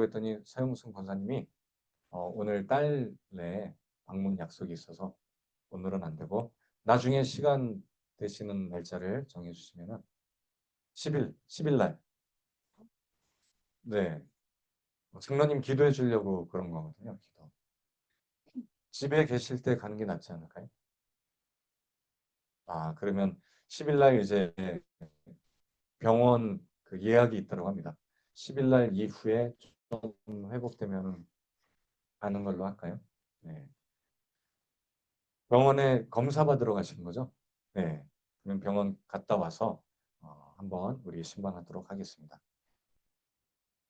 하려고 했더니 서영순 권사님이 오늘 딸네 방문 약속이 있어서 오늘은 안 되고 나중에 시간 되시는 날짜를 정해주시면은 10일 날. 네. 장로님 기도해 주려고 그런 거거든요. 기도. 집에 계실 때 가는 게 낫지 않을까요? 아, 그러면 10일 날 이제 병원 그 예약이 있다고 합니다. 10일 날 이후에 좀 회복되면 가는 걸로 할까요? 네. 병원에 검사 받으러 가시는 거죠? 네. 그럼 병원 갔다 와서 한번 우리 신방하도록 하겠습니다.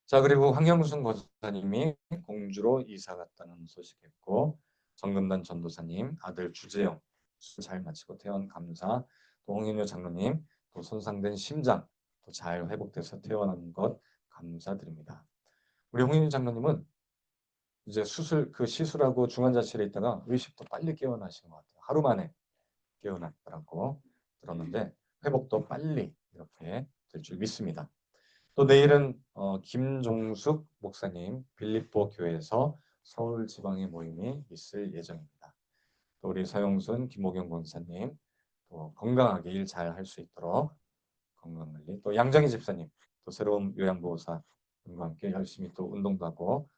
자, 그리고 황영순 권사님이 공주로 이사 갔다는 소식했고, 정금단 전도사님, 아들 주재영 잘 마치고 퇴원 감사, 또 홍인효 장로님, 또 손상된 심장 또 잘 회복돼서 퇴원한 것 감사드립니다. 우리 홍인효 장로님은 이제 시술하고 중환자실에 있다가 의식도 빨리 깨어나신 것 같아요. 하루 만에 깨어났더라고 들었는데 회복도 빨리 이렇게 될 줄 믿습니다. 또 내일은 김종숙 목사님 빌립보 교회에서 서울 지방의 모임이 있을 예정입니다. 또 우리 서영순 김호경 권사님 또 건강하게 일 잘 할 수 있도록 건강관리, 또 양정희 집사님 또 새로운 요양보호사 분과 함께 열심히 또 운동도 하고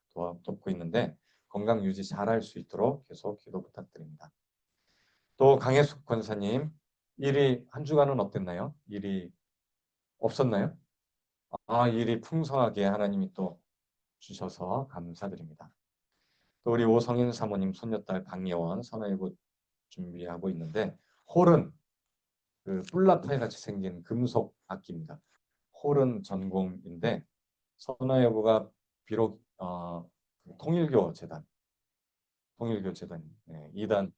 돕고 있는데 건강 유지 잘 할 수 있도록 계속 기도 부탁드립니다. 또 강혜숙 권사님 일이 한 주간은 어땠나요? 일이 없었나요? 아, 일이 풍성하게 하나님이 또 주셔서 감사드립니다. 또 우리 오성인 사모님 손녀딸 강예원 선화예고 준비하고 있는데 홀은 그 뿔라파이 같이 생긴 금속 악기입니다. 홀은 전공인데 선화예고가 비록 통일교 재단 네, 2단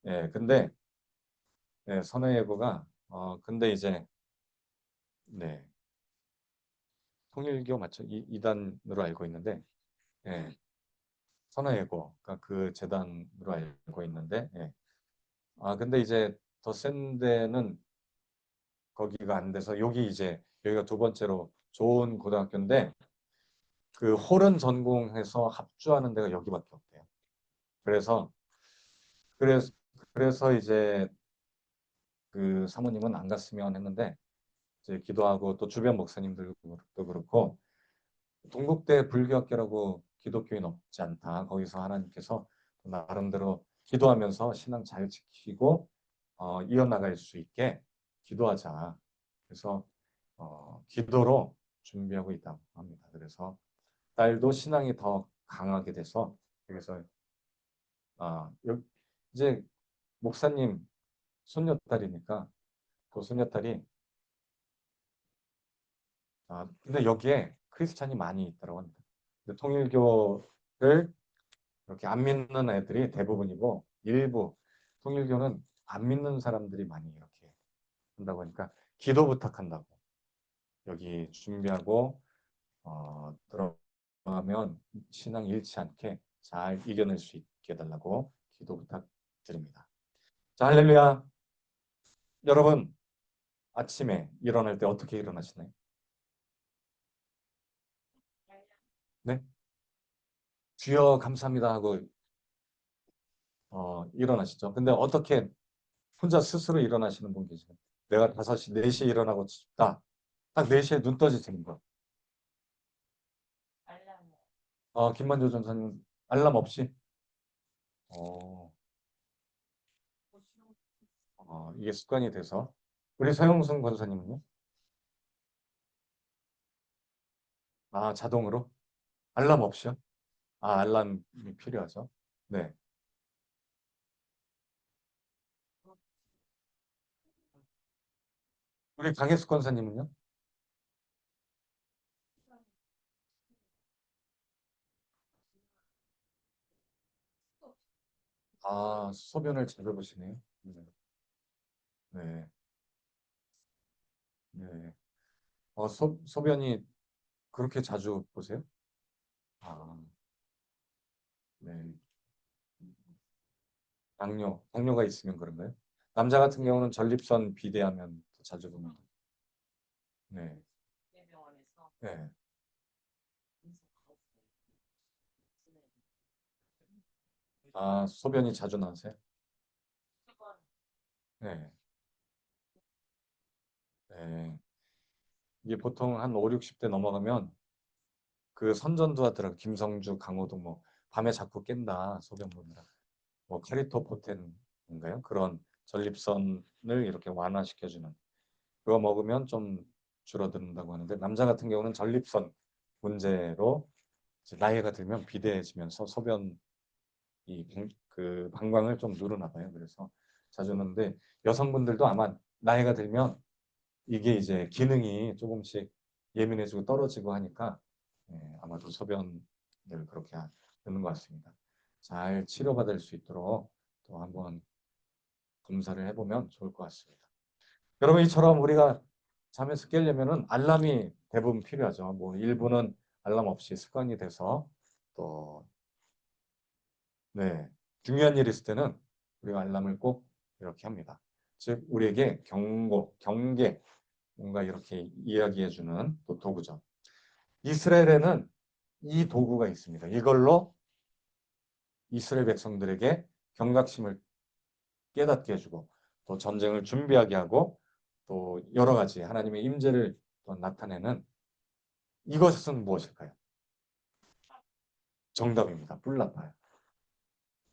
네, 근데 네, 선화예고가 근데 이제 네, 통일교 맞죠? 2단으로 알고 있는데 네, 선화예고가 그 재단으로 알고 있는데 예. 아 근데 이제 더 센 데는 거기가 안 돼서 여기가 두 번째로 좋은 고등학교인데 그 호른 전공해서 합주하는 데가 여기밖에 없대요. 그래서 그래서 그래서 이제 그 사모님은 안 갔으면 했는데 이제 기도하고 또 주변 목사님들도 그렇고 동국대 불교학교라고 기독교인 없지 않다. 거기서 하나님께서 나름대로 기도하면서 신앙 잘 지키고 이어나갈 수 있게 기도하자. 그래서 기도로 준비하고 있다고 합니다. 그래서 딸도 신앙이 더 강하게 돼서 그래서 이제 목사님 손녀딸이니까 그 손녀딸이 근데 여기에 크리스찬이 많이 있다고 합니다. 근데 통일교를 이렇게 안 믿는 애들이 대부분이고 일부 통일교는 안 믿는 사람들이 많이 이렇게 한다고 하니까 기도 부탁한다고 여기 준비하고 들어가면 신앙 잃지 않게 잘 이겨낼 수 있게 해달라고 기도 부탁드립니다. 자, 할렐루야. 여러분 아침에 일어날 때 어떻게 일어나시나요? 네? 주여 감사합니다 하고 일어나시죠. 근데 어떻게 혼자 스스로 일어나시는 분 계시나요? 내가 5시, 4시에 일어나고 싶다. 딱 4시에 눈 떠지는 거. 김만조 전사님 알람 없이? 어, 이게 습관이 돼서. 우리 서영순 권사님은요? 자동으로? 알람 없이요? 알람이 필요하죠. 네. 우리 강혜숙 권사님은요? 소변을 잘 보시네요. 네. 네. 네. 소변이 그렇게 자주 보세요? 아, 네. 당뇨가 있으면 그런가요? 남자 같은 경우는 전립선 비대하면 더 자주 봅니다. 네. 네. 아, 소변이 자주 나세요? 네. 네. 이게 보통 한 5, 60대 넘어가면 그 선전도 하더라고. 김성주, 강호동 뭐 밤에 자꾸 깬다 소변 보느라. 뭐 카리토포텐인가요? 그런 전립선을 이렇게 완화시켜주는 그거 먹으면 좀 줄어든다고 하는데 남자 같은 경우는 전립선 문제로 이제 나이가 들면 비대해지면서 소변 그 방광을 좀 누르나 봐요. 그래서 자주 넣는데 여성분들도 아마 나이가 들면 이게 이제 기능이 조금씩 예민해지고 떨어지고 하니까 아마도 소변을 그렇게 넣는 것 같습니다. 잘 치료받을 수 있도록 또 한번 검사를 해보면 좋을 것 같습니다. 여러분 이처럼 우리가 잠에서 깨려면은 알람이 대부분 필요하죠. 뭐 일부는 알람 없이 습관이 돼서 또 네, 중요한 일이 있을 때는 우리가 알람을 꼭 이렇게 합니다. 즉 우리에게 경고, 경계 뭔가 이렇게 이야기해주는 또 도구죠. 이스라엘에는 이 도구가 있습니다. 이걸로 이스라엘 백성들에게 경각심을 깨닫게 해주고 또 전쟁을 준비하게 하고 또 여러 가지 하나님의 임재를 또 나타내는 이것은 무엇일까요? 정답입니다. 뿔나팔.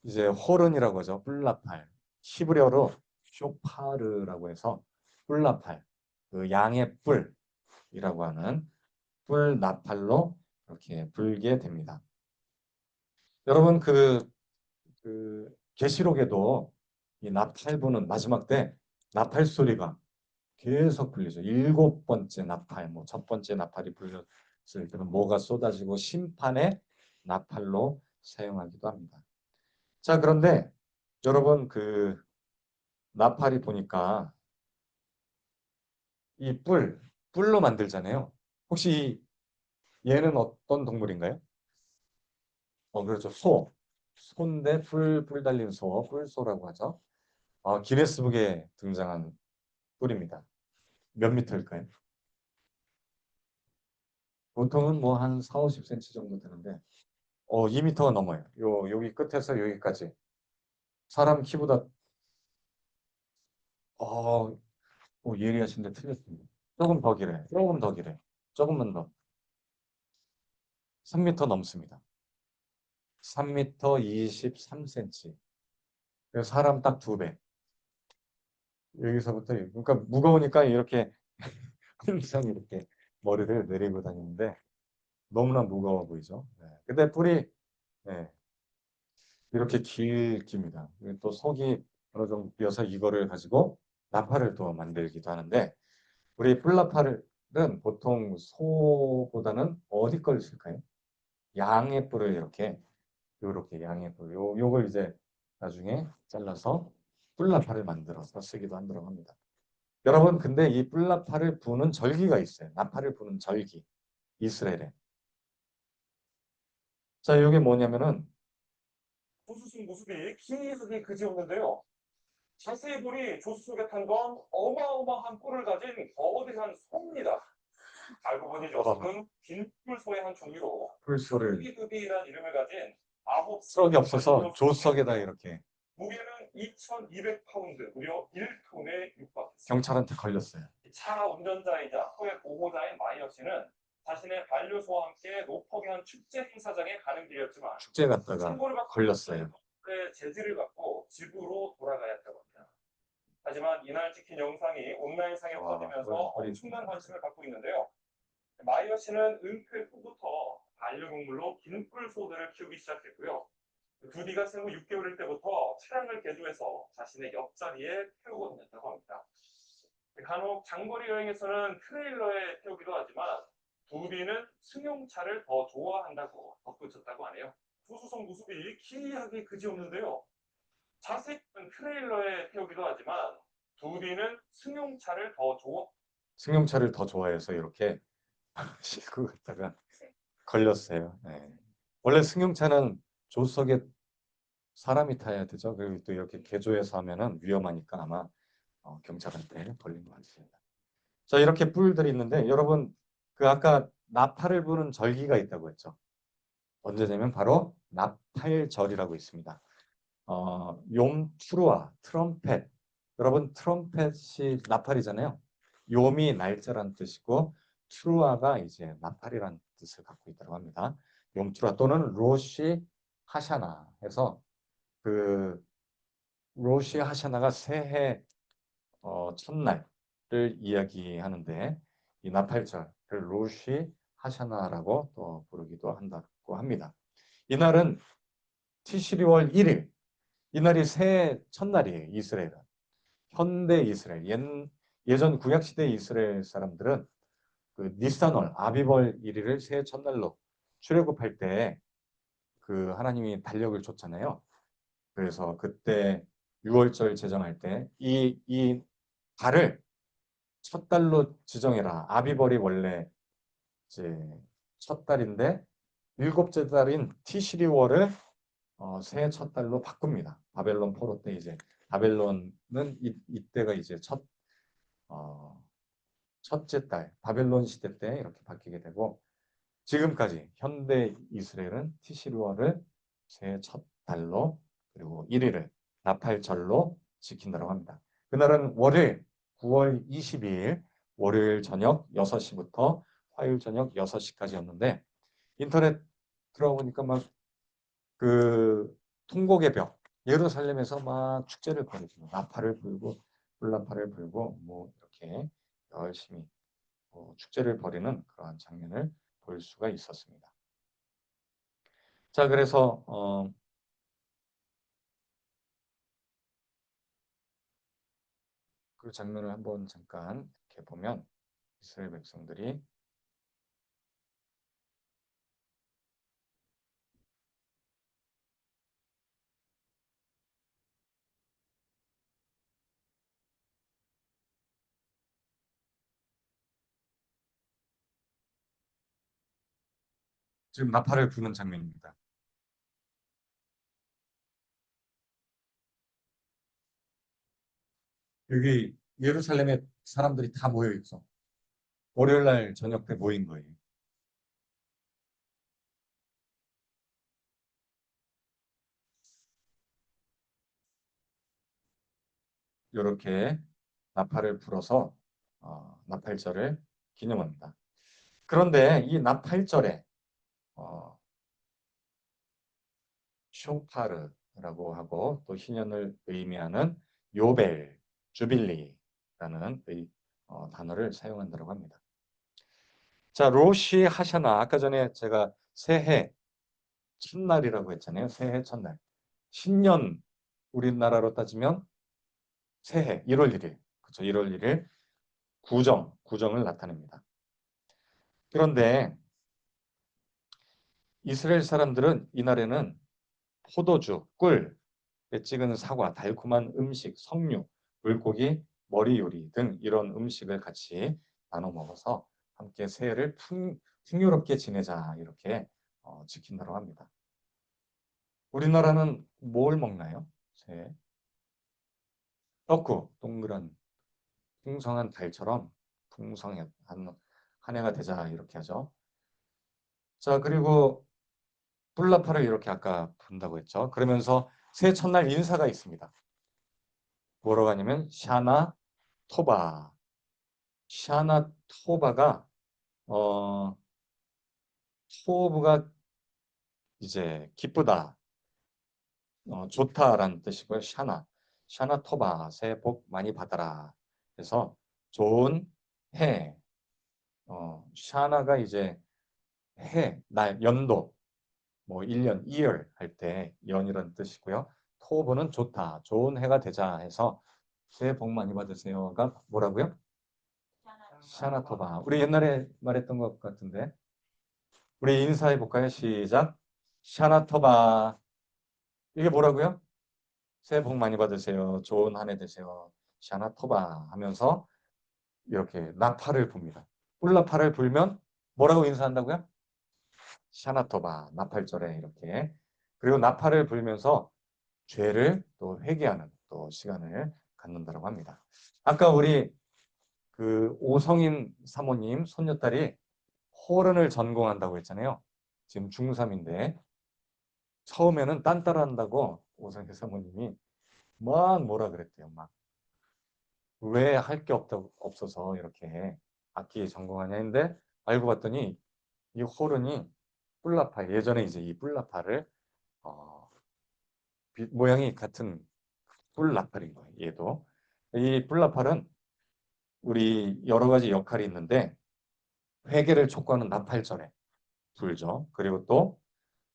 이제 호른이라고 하죠. 뿔나팔. 히브리어로 쇼파르라고 해서 뿔나팔. 그 양의 뿔이라고 하는 뿔나팔로 이렇게 불게 됩니다. 여러분 그 계시록에도 이 나팔 부는 마지막 때 나팔 소리가 계속 불리죠. 7번째 나팔, 뭐 첫 번째 나팔이 불렸을 때는 뭐가 쏟아지고 심판의 나팔로 사용하기도 합니다. 자, 그런데 여러분 그 나팔이 보니까 이 뿔로 만들잖아요. 혹시 얘는 어떤 동물인가요? 그렇죠. 소인데 뿔 달린 소, 뿔소라고 하죠. 기네스북에 등장한 뿔입니다. 몇 미터일까요? 보통은 뭐 한 4, 50cm 정도 되는데 2미터가 넘어요. 여기 끝에서 여기까지. 사람 키보다 예리하신데 틀렸습니다. 조금 더 길어요. 조금 더 길어요. 조금만 더. 3미터 넘습니다. 3미터 23cm. 사람 딱 2배. 여기서부터 그러니까 무거우니까 이렇게 항상 이렇게 머리를 내리고 다니는데 너무나 무거워 보이죠. 네. 근데 뿔이 네, 이렇게 길깁니다. 또 속이 어느 정도 비어서 이거를 가지고 나팔을 또 만들기도 하는데 우리 뿔나팔은 보통 소보다는 어디 걸 쓸까요? 양의 뿔을 이렇게 양의 뿔 요걸 이제 나중에 잘라서 뿔나팔을 만들어서 쓰기도 한다고 합니다. 여러분 근데 이 뿔나팔을 부는 절기가 있어요. 나팔을 부는 절기 이스라엘에. 자 이게 뭐냐면은 조수식 모습이 기이하게 그지없는데요. 자세히 보니 조수 속에 탄 건 어마어마한 뿔을 가진 거대한 소입니다. 알고 보니 녀석은 긴 뿔소의 한 종류로 뿔소를 흡이흡이라는 이름을 가진 아홉 썩이 없어서 조석에다 이렇게 무게는 2,200파운드, 무려 1톤에 육박했습니다. 경찰한테 걸렸어요. 차 운전자이자 소의 보호자인 마이어 씨는 자신의 반려소와 함께 노포기한 축제 행사장에 가는 길이었지만 축제 갔다가 신고를 받고 걸렸어요. 제지를 받고 집으로 돌아가야 했다고 합니다. 하지만 이날 찍힌 영상이 온라인상에 퍼지면서 엄청난 관심을 갖고 있는데요. 마이어 씨는 은퇴 후부터 반려동물로 긴 뿔소들을 키우기 시작했고요. 두디가 생후 6개월일 때부터 차량을 개조해서 자신의 옆자리에 태우고 다녔다고 합니다. 간혹 장거리 여행에서는 트레일러에 태우기도 하지만 두디는 승용차를 더 좋아한다고 덧붙였다고 하네요. 소수성 모습이 기이하게 그지없는데요. 자세히 트레일러에 태우기도 하지만 두디는 승용차를 더 좋아해서 이렇게 싣고 갔다가 걸렸어요. 네. 원래 승용차는 조수석에 사람이 타야 되죠. 그리고 또 이렇게 개조해서 하면은 위험하니까 아마 경찰한테 걸린 것 같습니다. 자, 이렇게 뿔들이 있는데 여러분 그 아까 나팔을 부는 절기가 있다고 했죠. 언제냐면 바로 나팔절이라고 있습니다. 욤, 트럼펫. 여러분 트럼펫이 나팔이잖아요. 욤이 날짜란 뜻이고 트루아가 이제 나팔이란 뜻을 갖고 있다고 합니다. 욤 또는 로시 하샤나 해서 그 로시 하샤나가 새해 첫날을 이야기하는데 이 나팔절을 로시 하샤나라고 또 부르기도 한다고 합니다. 이날은 티시리월 1일, 이날이 새해 첫날이에요. 이스라엘은. 현대 이스라엘, 예전 구약시대 이스라엘 사람들은 그 니산월, 아비벌 1일을 새해 첫날로 출애굽할 때 그 하나님이 달력을 줬잖아요. 그래서 그때 6월절 제정할 때 이 달을 첫 달로 지정해라. 아비벌이 원래 이제 첫 달인데 일곱째 달인 티시리월을 새해 첫 달로 바꿉니다. 바벨론 포로 때 이제 바벨론은 이때가 이제 어, 첫째 달 바벨론 시대 때 이렇게 바뀌게 되고 지금까지 현대 이스라엘은 티시리월을 새해 첫 달로 그리고 1일을 나팔절로 지킨다고 합니다. 그날은 월요일 9월 22일 월요일 저녁 6시부터 화요일 저녁 6시까지였는데 인터넷 들어보니까 막 그 통곡의 벽 예루살렘에서 막 축제를 벌이고 나팔을 불고 불나팔을 불고 뭐 이렇게 열심히 축제를 벌이는 그러한 장면을 볼 수가 있었습니다. 자, 그래서 그 장면을 한번 잠깐 이렇게 보면 이스라엘 백성들이 지금 나팔을 부는 장면입니다. 여기 예루살렘에 사람들이 다 모여 있어. 월요일 날 저녁 때 모인 거예요. 이렇게 나팔을 불어서 나팔절을 기념합니다. 그런데 이 나팔절에 어, 쇼파르라고 하고 또 희년을 의미하는 요벨, 주빌리라는 단어를 사용한다고 합니다. 자, 로시 하샤나 아까 전에 제가 새해 첫날이라고 했잖아요. 새해 첫날. 신년 우리나라로 따지면 새해 1월 1일. 그렇죠. 1월 1일 구정을 나타냅니다. 그런데 이스라엘 사람들은 이날에는 포도주, 꿀, 찍은 사과, 달콤한 음식, 석류, 물고기, 머리 요리 등 이런 음식을 같이 나눠 먹어서 함께 새해를 풍요롭게 지내자 이렇게 지킨다고 합니다. 우리나라는 뭘 먹나요? 새해? 떡국, 동그란 풍성한 달처럼 풍성한 한 해가 되자 이렇게 하죠. 자, 그리고 뿔나파를 이렇게 아까 분다고 했죠. 그러면서 새해 첫날 인사가 있습니다. 뭐라고 하냐면 샤나 토바. 샤나 토바가 어 토브가 이제 기쁘다, 좋다라는 뜻이고요. 샤나 토바 새해 복 많이 받아라. 그래서 좋은 해, 샤나가 이제 해, 날, 연도, 뭐 1년, 2열 할 때 연이라는 뜻이고요. 토브는 좋다, 좋은 해가 되자 해서 새해 복 많이 받으세요가 뭐라고요? 샤나토바. 우리 옛날에 말했던 것 같은데 우리 인사해 볼까요? 시작. 샤나토바. 이게 뭐라고요? 새해 복 많이 받으세요. 좋은 한 해 되세요. 샤나토바 하면서 이렇게 나팔을 붑니다. 꿀나팔을 불면 뭐라고 인사한다고요? 샤나토바. 나팔절에 이렇게. 그리고 나팔을 불면서 죄를 또 회개하는 또 시간을 갖는다고 합니다. 아까 우리 그 오성인 사모님 손녀딸이 호른을 전공한다고 했잖아요. 지금 중3인데 처음에는 딴따라한다고 오상희 사모님이 막 뭐라 그랬대요. 막 왜 할 게 없어서 이렇게 악기 전공하냐 했는데 알고 봤더니 이 호른이 뿔나파, 예전에 이제 이 뿔나파를 어, 모양이 같은 뿔나팔인 거예요. 얘도 이 뿔나팔은 우리 여러 가지 역할이 있는데 회개를 촉구하는 나팔절에 불죠. 그리고 또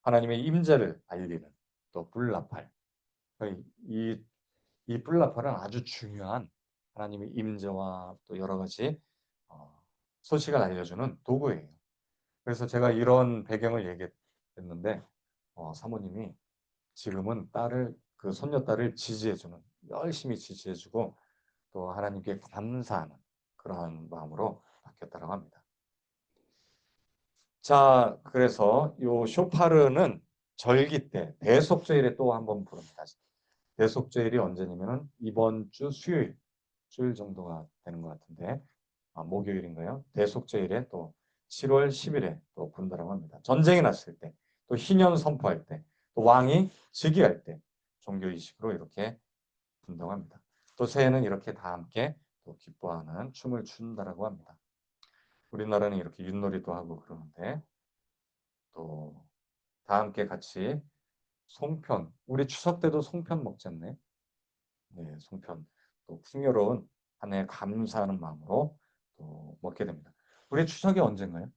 하나님의 임재를 알리는 또 뿔나팔. 이, 이 뿔나팔은 아주 중요한 하나님의 임재와 또 여러 가지 소식을 알려주는 도구예요. 그래서 제가 이런 배경을 얘기했는데 사모님이 지금은 딸을 그 손녀딸을 지지해주는 열심히 지지해주고 또 하나님께 감사하는 그러한 마음으로 바뀌었다고 합니다. 자, 그래서 요 쇼파르는 절기 때 대속죄일에 또 한번 부릅니다. 대속죄일이 언제냐면은 이번 주 수요일 정도가 되는 것 같은데 목요일인가요? 대속죄일에 또 7월 10일에 또 부른다고 합니다. 전쟁이 났을 때, 또 희년 선포할 때, 또 왕이 즉위할 때 종교의식으로 이렇게 부른다고 합니다. 또 새해는 이렇게 다 함께 또 기뻐하는 춤을 춘다라고 합니다. 우리나라는 이렇게 윷놀이도 하고 그러는데 또 다 함께 같이 송편, 우리 추석 때도 송편 먹지 않나요? 네, 송편. 또 풍요로운 한 해 감사하는 마음으로 또 먹게 됩니다. 우리 추석이 언젠가요?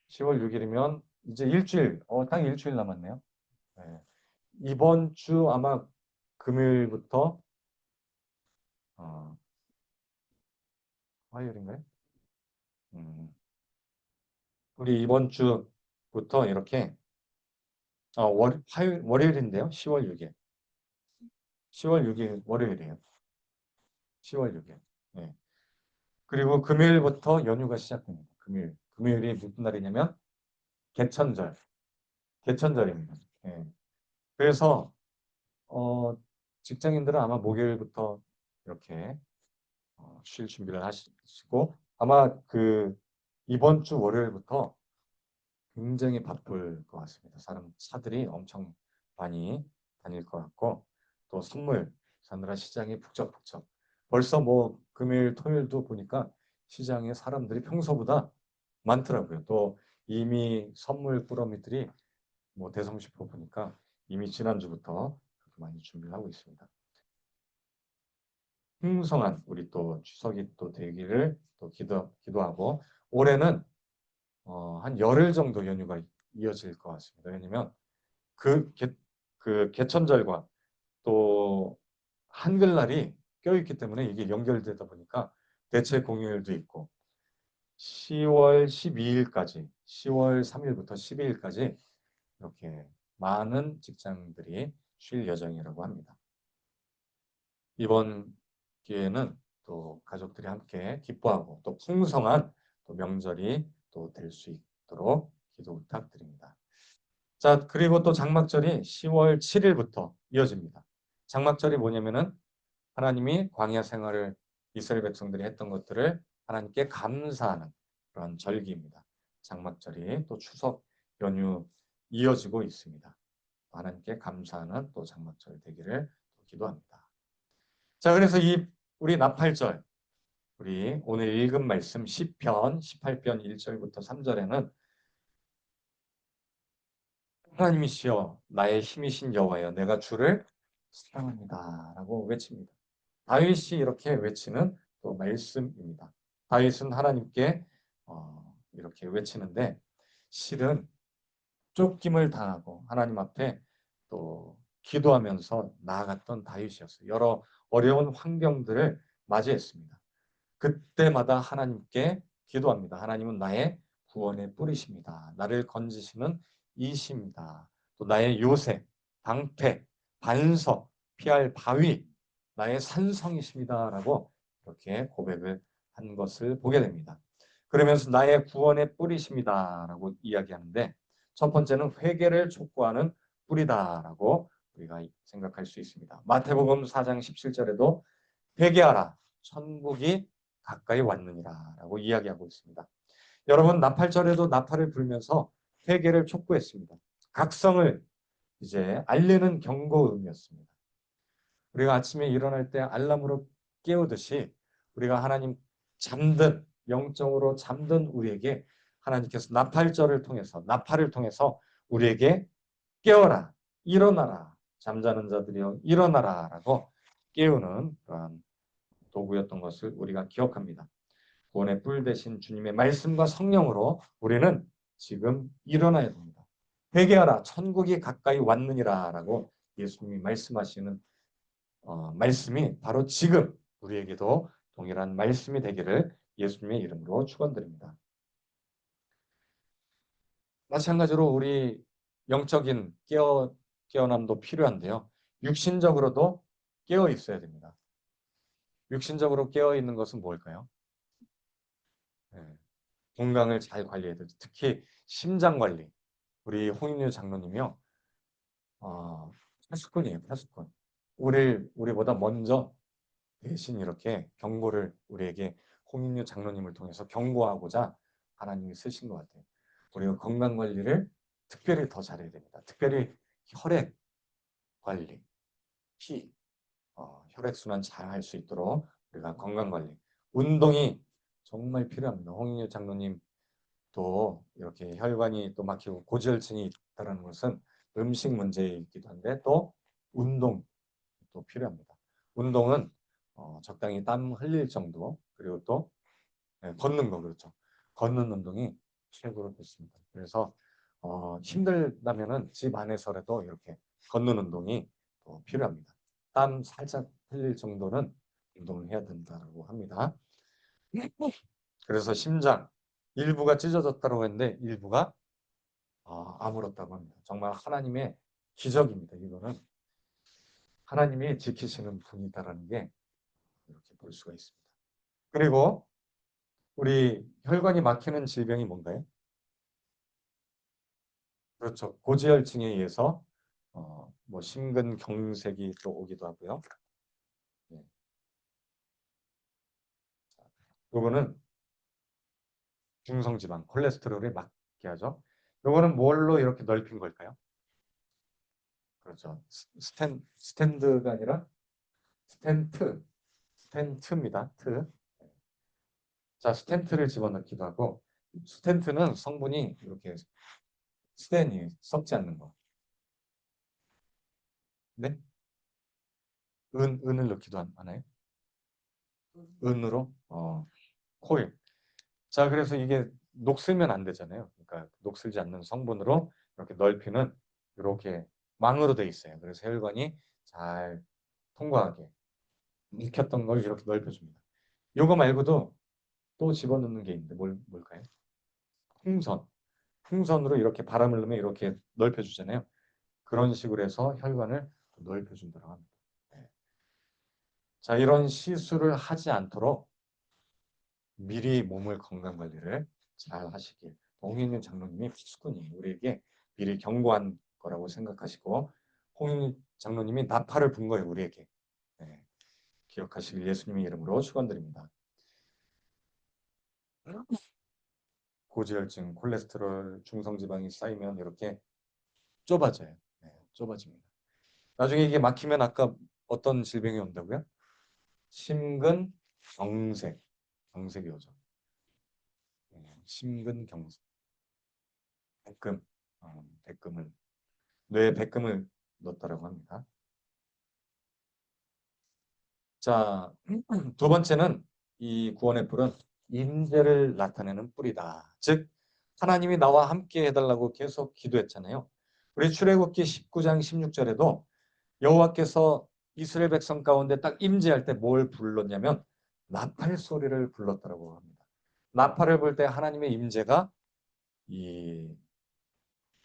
10월 6일이면 이제 일주일, 딱 일주일 남았네요. 네. 이번 주 아마 금요일부터 어, 화요일인가요? 음, 우리 이번 주부터 이렇게 월요일인데요. 10월 6일. 10월 6일 월요일이에요. 10월 6일. 네. 그리고 금요일부터 연휴가 시작됩니다. 금요일이 무슨 날이냐면 개천절. 개천절입니다. 예. 그래서 어, 직장인들은 아마 목요일부터 이렇게 쉴 준비를 하시고 아마 그 이번 주 월요일부터 굉장히 바쁠 것 같습니다. 차들이 엄청 많이 다닐 것 같고 또 선물 사느라 시장이 북적북적. 벌써 뭐 금요일, 토요일도 보니까 시장에 사람들이 평소보다 많더라고요. 또 이미 선물 꾸러미들이 뭐 대성식품 보니까 이미 지난주부터 그렇게 많이 준비를 하고 있습니다. 풍성한 우리 또 추석이 또 되기를 또 기도하고 올해는 한 열흘 정도 연휴가 이어질 것 같습니다. 왜냐면 그, 개, 그 개천절과 또 한글날이 껴있기 때문에 이게 연결되다 보니까 대체 공휴일도 있고 10월 12일까지 10월 3일부터 12일까지 이렇게 많은 직장들이 쉴 예정이라고 합니다. 이번 기회는 또 가족들이 함께 기뻐하고 또 풍성한 또 명절이 또 될 수 있도록 기도 부탁드립니다. 자, 그리고 또 장막절이 10월 7일부터 이어집니다. 장막절이 뭐냐면은 하나님이 광야 생활을 이스라엘 백성들이 했던 것들을 하나님께 감사하는 그런 절기입니다. 장막절이 또 추석 연휴 이어지고 있습니다. 하나님께 감사하는 또 장막절 되기를 기도합니다. 자, 그래서 이 우리 나팔절, 우리 오늘 읽은 말씀 10편 18편 1절부터 3절에는 하나님이시여 나의 힘이신 여호와여 내가 주를 사랑합니다라고 외칩니다. 다윗이 이렇게 외치는 또 말씀입니다. 다윗은 하나님께 이렇게 외치는데 실은 쫓김을 당하고 하나님 앞에 또 기도하면서 나아갔던 다윗이었어요. 여러 어려운 환경들을 맞이했습니다. 그때마다 하나님께 기도합니다. 하나님은 나의 구원의 뿌리십니다. 나를 건지시는 이십니다. 또 나의 요새, 방패, 반석, 피할 바위, 나의 산성이십니다라고 이렇게 고백을 한 것을 보게 됩니다. 그러면서 나의 구원의 뿌리십니다라고 이야기하는데 첫 번째는 회개를 촉구하는 뿌리다라고 우리가 생각할 수 있습니다. 마태복음 4장 17절에도 회개하라 천국이 가까이 왔느니라라고 이야기하고 있습니다. 여러분 나팔절에도 나팔을 불면서 회개를 촉구했습니다. 각성을 이제 알리는 경고음이었습니다. 우리가 아침에 일어날 때 알람으로 깨우듯이 우리가 하나님 잠든 영적으로 잠든 우리에게 하나님께서 나팔을 통해서 우리에게 깨어라, 일어나라, 잠자는 자들이여 일어나라라고 깨우는 그러한 도구였던 것을 우리가 기억합니다. 구원의 뿔 대신 주님의 말씀과 성령으로 우리는 지금 일어나야 됩니다. 회개하라, 천국이 가까이 왔느니라라고 예수님이 말씀하시는 말씀이 바로 지금 우리에게도 동일한 말씀이 되기를 예수님의 이름으로 축원드립니다. 마찬가지로 우리 영적인 깨어남도 필요한데요. 육신적으로도 깨어 있어야 됩니다. 육신적으로 깨어 있는 것은 뭘까요? 네, 건강을 잘 관리해야 돼요. 특히 심장 관리. 우리 홍인유 장로님이요. 파수꾼이에요, 파수꾼. 우리보다 먼저 대신 이렇게 경고를 우리에게 홍인유 장로님을 통해서 경고하고자 하나님이 쓰신 것 같아요. 우리가 건강 관리를 특별히 더 잘해야 됩니다. 특별히 혈액 관리, 혈액순환 잘 할 수 있도록 우리가 건강 관리, 운동이 정말 필요합니다. 홍인유 장로님 또 이렇게 혈관이 또 막히고 고지혈증이 있다는 것은 음식 문제이기도 한데 또 운동 또 필요합니다. 운동은 적당히 땀 흘릴 정도 그리고 또 걷는 거 그렇죠. 걷는 운동이 최고로 좋습니다. 그래서 힘들다면은 집 안에서라도 이렇게 걷는 운동이 필요합니다. 땀 살짝 흘릴 정도는 운동을 해야 된다고 합니다. 그래서 심장 일부가 찢어졌다고 했는데 일부가 아물었다고 합니다. 정말 하나님의 기적입니다. 이거는 하나님이 지키시는 분이다라는 게 이렇게 볼 수가 있습니다. 그리고 우리 혈관이 막히는 질병이 뭔가요? 그렇죠. 고지혈증에 의해서 뭐 심근경색이 또 오기도 하고요. 네. 요거는 중성지방, 콜레스테롤을 막게 하죠. 요거는 뭘로 이렇게 넓힌 걸까요? 그렇죠. 스탠드가 아니라 스텐트입니다. 트. 자, 스텐트를 집어넣기도 하고 스텐트는 성분이 이렇게 스텐이 썩지 않는 거. 네? 은을 넣기도 하나요? 은으로? 코일. 자, 그래서 이게 녹슬면 안 되잖아요. 그러니까 녹슬지 않는 성분으로 이렇게 넓히는 이렇게 망으로 돼 있어요. 그래서 혈관이 잘 통과하게 익혔던 걸 이렇게 넓혀줍니다. 이거 말고도 또 집어넣는 게 있는데 뭘까요? 풍선. 풍선으로 이렇게 바람을 넣으면 이렇게 넓혀주잖아요. 그런 식으로 해서 혈관을 넓혀준다고 합니다. 네. 자, 이런 시술을 하지 않도록 미리 몸을 건강 관리를 잘 하시길 홍인유 장로님이 피스꾼이 우리에게 미리 경고한 거라고 생각하시고 홍인유 장로님이 나팔을 분 거예요. 우리에게. 네. 기억하시길 예수님의 이름으로 축원드립니다. 고지혈증, 콜레스테롤, 중성지방이 쌓이면 이렇게 좁아져요. 네, 좁아집니다. 나중에 이게 막히면 아까 어떤 질병이 온다고요? 심근경색이 오죠. 심근경색. 백금, 백금을 뇌에 백금을 넣었다라고 합니다. 자, 두 번째는 이 구원의 뿔은 임재를 나타내는 뿔이다. 즉 하나님이 나와 함께 해달라고 계속 기도했잖아요. 우리 출애굽기 19장 16절에도 여호와께서 이스라엘 백성 가운데 딱 임재할 때 뭘 불렀냐면 나팔 소리를 불렀다고 합니다. 나팔을 불 때 하나님의 임재가 이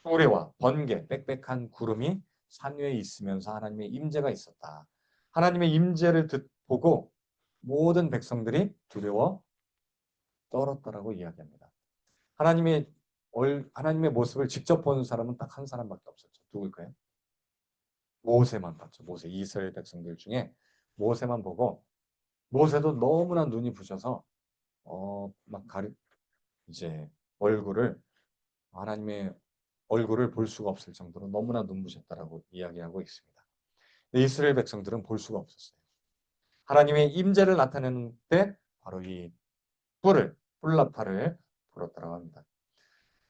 우레와 번개, 빽빽한 구름이 산 위에 있으면서 하나님의 임재가 있었다. 하나님의 임재를 보고 모든 백성들이 두려워 떨었다라고 이야기합니다. 하나님의 모습을 직접 본 사람은 딱 한 사람밖에 없었죠. 누굴까요? 모세만 봤죠. 모세. 이스라엘 백성들 중에 모세만 보고 모세도 너무나 눈이 부셔서 막 이제 얼굴을 하나님의 얼굴을 볼 수가 없을 정도로 너무나 눈부셨다라고 이야기하고 있습니다. 이스라엘 백성들은 볼 수가 없었어요. 하나님의 임재를 나타내는 때 바로 이 뿔나팔을 불었다고 합니다.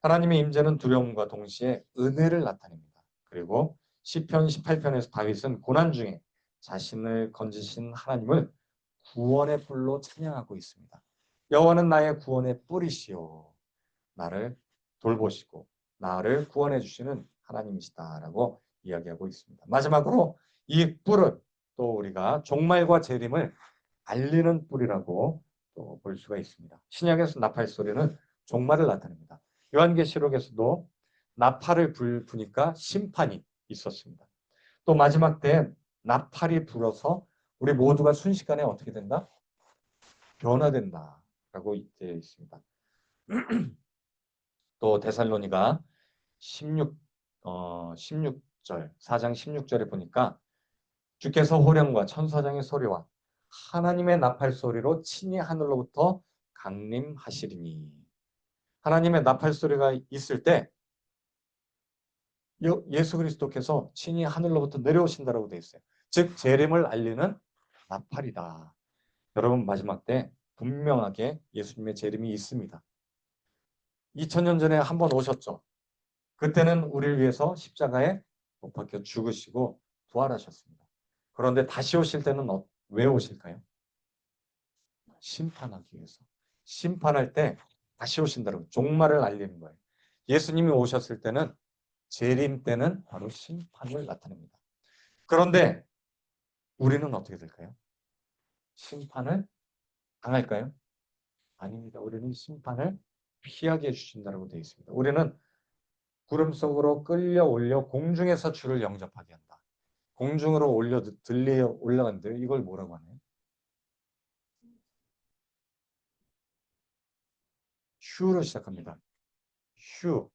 하나님의 임재는 두려움과 동시에 은혜를 나타냅니다. 그리고 시편 18편에서 다윗은 고난 중에 자신을 건지신 하나님을 구원의 뿔로 찬양하고 있습니다. 여호와는 나의 구원의 뿔이시요 나를 돌보시고 나를 구원해 주시는 하나님이시다라고 이야기하고 있습니다. 마지막으로 이 뿔은 또 우리가 종말과 재림을 알리는 뿔이라고 또 볼 수가 있습니다. 신약에서 나팔 소리는 종말을 나타냅니다. 요한계시록에서도 나팔을 부니까 심판이 있었습니다. 또 마지막 때 나팔이 불어서 우리 모두가 순식간에 어떻게 된다? 변화된다라고 되어 있습니다. 또 데살로니가 16절, 4장 16절에 보니까 주께서 호령과 천사장의 소리와 하나님의 나팔 소리로 친히 하늘로부터 강림하시리니. 하나님의 나팔 소리가 있을 때 예수 그리스도께서 친히 하늘로부터 내려오신다라고 되어 있어요. 즉 재림을 알리는 나팔이다. 여러분 마지막 때 분명하게 예수님의 재림이 있습니다. 2000년 전에 한번 오셨죠. 그때는 우리를 위해서 십자가에 못 박혀 죽으시고 부활하셨습니다. 그런데 다시 오실 때는 왜 오실까요? 심판하기 위해서. 심판할 때 다시 오신다고 종말을 알리는 거예요. 예수님이 오셨을 때는 재림 때는 바로 심판을 나타냅니다. 그런데 우리는 어떻게 될까요? 심판을 당할까요? 아닙니다. 우리는 심판을 피하게 해주신다고 되어 있습니다. 우리는 구름 속으로 끌려 올려 공중에서 주를 영접하게 한다. 공중으로 올라간대요. 이걸 뭐라고 하나요? 휴로 시작합니다. 휴거.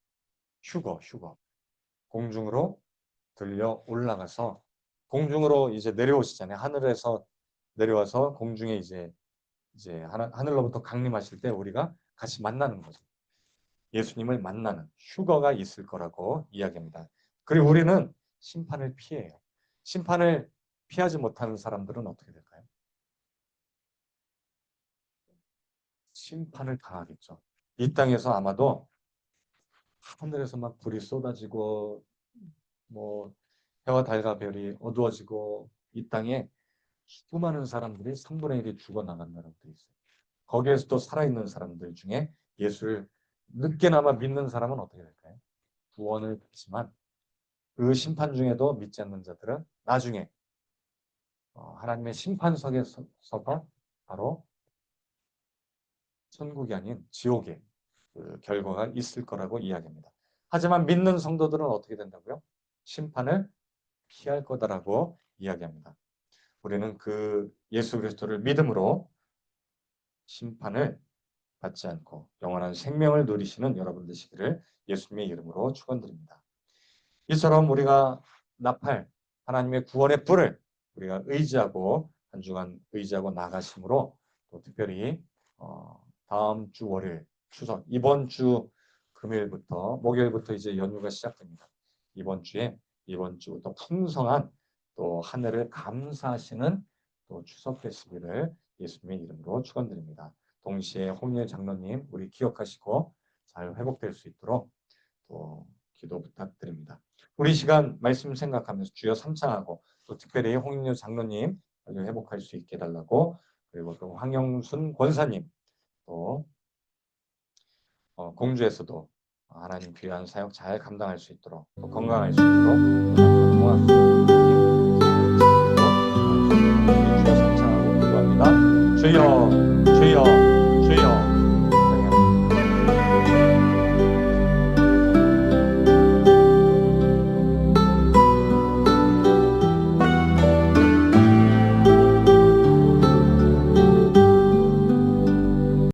공중으로 들려 올라가서 공중으로 이제 내려오시잖아요. 하늘에서 내려와서 공중에 이제 하늘로부터 강림하실 때 우리가 같이 만나는 거죠. 예수님을 만나는 휴거가 있을 거라고 이야기합니다. 그리고 우리는 심판을 피해요. 심판을 피하지 못하는 사람들은 어떻게 될까요? 심판을 당하겠죠. 이 땅에서 아마도 하늘에서 막 불이 쏟아지고 뭐 해와 달과 별이 어두워지고 이 땅에 수많은 사람들이 3분의 1이 죽어나간다고 되어 있어요. 거기에서도 살아있는 사람들 중에 예수를 늦게나마 믿는 사람은 어떻게 될까요? 구원을 받지만 그 심판 중에도 믿지 않는 자들은 나중에 하나님의 심판석에 서서 바로 천국이 아닌 지옥의 그 결과가 있을 거라고 이야기합니다. 하지만 믿는 성도들은 어떻게 된다고요? 심판을 피할 거다라고 이야기합니다. 우리는 그 예수 그리스도를 믿음으로 심판을 받지 않고 영원한 생명을 누리시는 여러분 되시기를 예수님의 이름으로 축원드립니다. 이처럼 우리가 나팔 하나님의 구원의 불을 우리가 의지하고 한 주간 의지하고 나가심으로 또 특별히 다음 주 월요일 추석 이번 주 금요일부터 목요일부터 이제 연휴가 시작됩니다. 이번 주부터 풍성한 또 하늘을 감사하시는 또 추석 되시기를 예수님의 이름으로 축원드립니다. 동시에 홍일 장로님 우리 기억하시고 잘 회복될 수 있도록 또 기도 부탁드립니다. 우리 시간 말씀 생각하면서 주여 삼창하고 또 특별히 홍인유 장로님 회복할 수 있게 해달라고 그리고 또 황영순 권사님 또 공주에서도 하나님 귀한 사역 잘 감당할 수 있도록 또 건강할 수 있도록 또 고맙습니다.